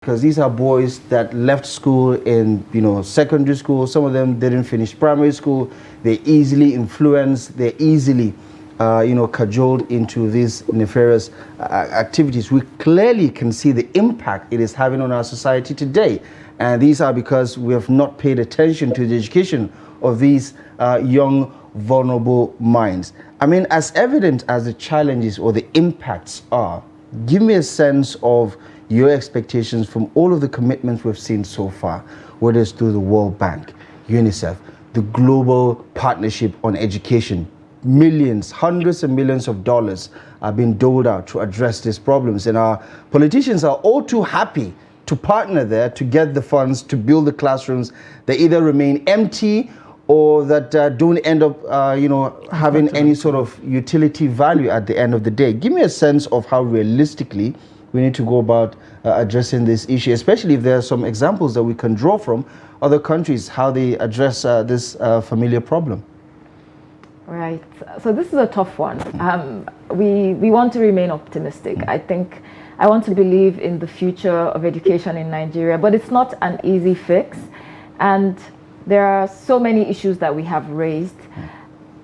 because these are boys that left school in, secondary school. Some of them didn't finish primary school. They're easily influenced. They're easily, cajoled into these nefarious activities. We clearly can see the impact it is having on our society today. And these are because we have not paid attention to the education of these young, vulnerable minds. I mean, as evident as the challenges or the impacts are, give me a sense of your expectations from all of the commitments we've seen so far, whether it's through the World Bank, UNICEF, the global partnership on education. Millions, hundreds of millions of dollars are being doled out to address these problems. And our politicians are all too happy to partner there to get the funds to build the classrooms that either remain empty or that don't end up, having any sort of utility value at the end of the day. Give me a sense of how realistically we need to go about addressing this issue, especially if there are some examples that we can draw from other countries, how they address this familiar problem. Right. So this is a tough one. We want to remain optimistic. I want to believe in the future of education in Nigeria, but it's not an easy fix. And there are so many issues that we have raised.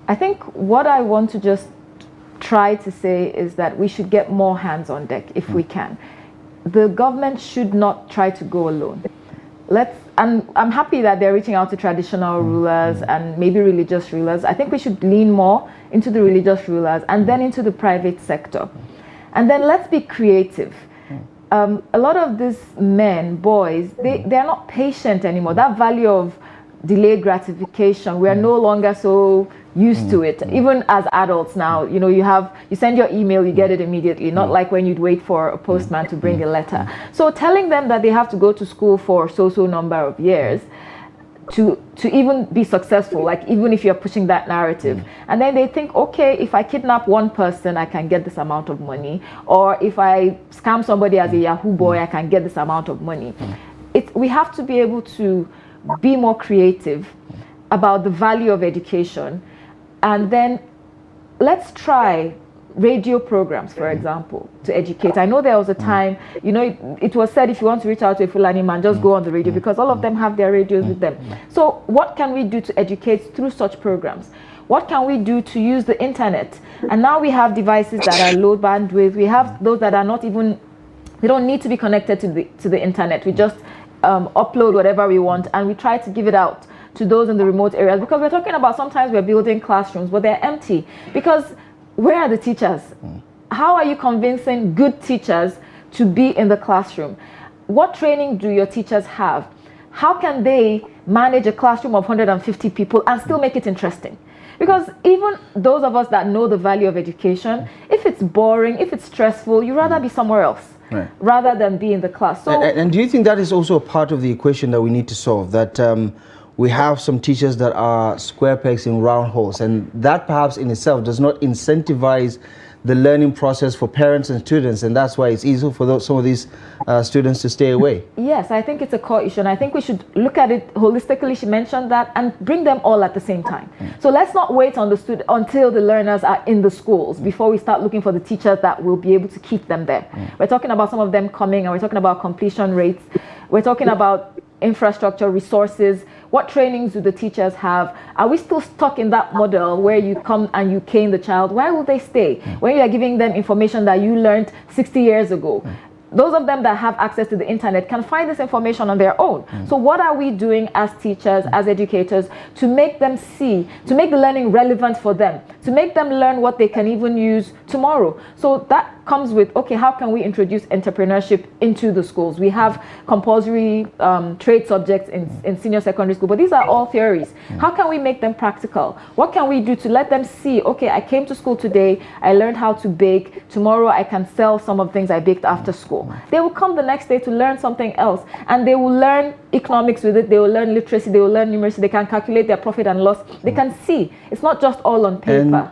I think what I want to just try to say is that we should get more hands on deck if we can. The government should not try to go alone. I'm happy that they're reaching out to traditional rulers and maybe religious rulers. I think we should lean more into the religious rulers and then into the private sector. And then let's be creative. A lot of these men, boys, they're not patient anymore. That value of delayed gratification, we are no longer so used to it. Even as adults now, you send your email, you get it immediately, not like when you'd wait for a postman to bring a letter. So telling them that they have to go to school for so number of years to even be successful, like even if you're pushing that narrative, and then they think, okay, if I kidnap one person, I can get this amount of money, or if I scam somebody as a Yahoo boy, I can get this amount of money. We have to be able to be more creative about the value of education, and then let's try radio programs, for example, to educate. I know there was a time, it was said if you want to reach out to a Fulani man, just go on the radio, because all of them have their radios with them. So what can we do to educate through such programs? What can we do to use the internet? And now we have devices that are low bandwidth. We have those that are not even, they don't need to be connected to the internet. We just upload whatever we want and we try to give it out to those in the remote areas, because we're talking about sometimes we're building classrooms but they're empty, because where are the teachers? How are you convincing good teachers to be in the classroom? What training do your teachers have? How can they manage a classroom of 150 people and still make it interesting? Because even those of us that know the value of education, if it's boring, if it's stressful, you'd rather be somewhere else. Right. Rather than be in the class. So, and do you think that is also a part of the equation that we need to solve, that we have some teachers that are square pegs in round holes, and that perhaps in itself does not incentivize the learning process for parents and students, and that's why it's easy for some of these students to stay away? Yes, I think it's a core issue, and I think we should look at it holistically. She mentioned that, and bring them all at the same time. So let's not wait on until the learners are in the schools before we start looking for the teachers that will be able to keep them there. We're talking about some of them coming, and we're talking about completion rates. We're talking about infrastructure, resources. What trainings do the teachers have? Are we still stuck in that model where you come and you cane the child? Why will they stay when you are giving them information that you learned 60 years ago? Those of them that have access to the internet can find this information on their own. So what are we doing as teachers, as educators, to make them see, to make the learning relevant for them, to make them learn what they can even use tomorrow? So that comes with, okay, how can we introduce entrepreneurship into the schools? We have compulsory trade subjects in senior secondary school, but these are all theories. How can we make them practical? What can we do to let them see, okay, I came to school today, I learned how to bake, tomorrow I can sell some of the things I baked after school. They will come the next day to learn something else, and they will learn economics with it, they will learn literacy, they will learn numeracy, they can calculate their profit and loss, they can see. It's not just all on paper.